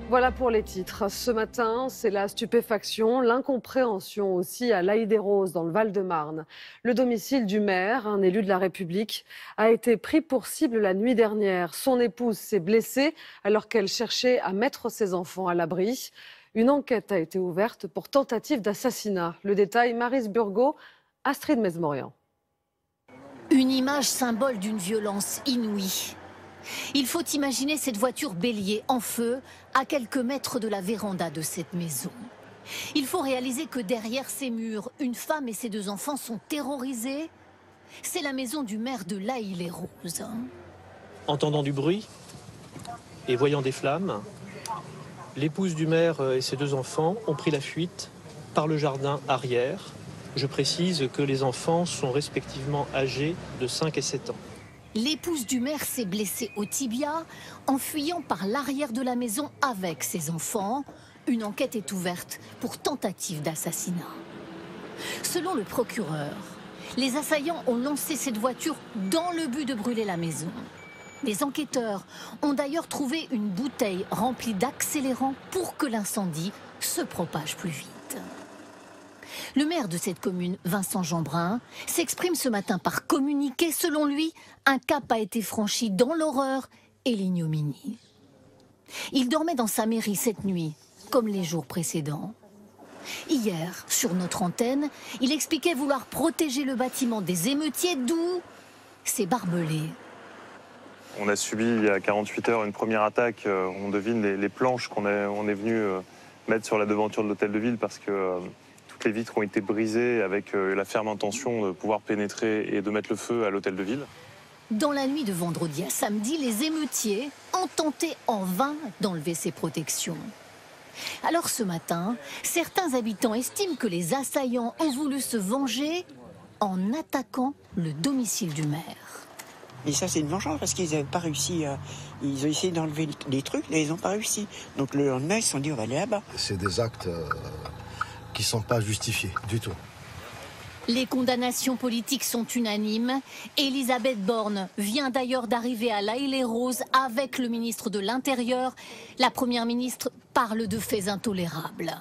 Voilà pour les titres. Ce matin, c'est la stupéfaction, l'incompréhension aussi à l'Haÿ-les-Roses, dans le Val-de-Marne. Le domicile du maire, un élu de la République, a été pris pour cible la nuit dernière. Son épouse s'est blessée alors qu'elle cherchait à mettre ses enfants à l'abri. Une enquête a été ouverte pour tentative d'assassinat. Le détail, Maryse Burgot, Astrid Mesmorian. Une image symbole d'une violence inouïe. Il faut imaginer cette voiture bélier en feu à quelques mètres de la véranda de cette maison. Il faut réaliser que derrière ces murs, une femme et ses 2 enfants sont terrorisés. C'est la maison du maire de l'Haÿ-les-Roses. Entendant du bruit et voyant des flammes, l'épouse du maire et ses 2 enfants ont pris la fuite par le jardin arrière. Je précise que les enfants sont respectivement âgés de 5 et 7 ans. L'épouse du maire s'est blessée au tibia en fuyant par l'arrière de la maison avec ses enfants. Une enquête est ouverte pour tentative d'assassinat. Selon le procureur, les assaillants ont lancé cette voiture dans le but de brûler la maison. Les enquêteurs ont d'ailleurs trouvé une bouteille remplie d'accélérants pour que l'incendie se propage plus vite. Le maire de cette commune, Vincent Jeanbrun, s'exprime ce matin par communiqué. Selon lui, un cap a été franchi dans l'horreur et l'ignominie. Il dormait dans sa mairie cette nuit, comme les jours précédents. Hier, sur notre antenne, il expliquait vouloir protéger le bâtiment des émeutiers, d'où ces barbelés. On a subi il y a 48 heures une première attaque. On devine les planches qu'on est venu mettre sur la devanture de l'hôtel de ville parce que toutes les vitres ont été brisées avec la ferme intention de pouvoir pénétrer et de mettre le feu à l'hôtel de ville. Dans la nuit de vendredi à samedi, les émeutiers ont tenté en vain d'enlever ces protections. Alors ce matin, certains habitants estiment que les assaillants ont voulu se venger en attaquant le domicile du maire. Et ça, c'est une vengeance parce qu'ils n'avaient pas réussi. Ils ont essayé d'enlever des trucs, mais ils n'ont pas réussi. Donc le lendemain, ils se sont dit, on va aller là-bas. C'est des actes qui ne sont pas justifiés du tout. Les condamnations politiques sont unanimes. Elisabeth Borne vient d'ailleurs d'arriver à l'Haÿ-les-Roses avec le ministre de l'Intérieur. La première ministre parle de faits intolérables.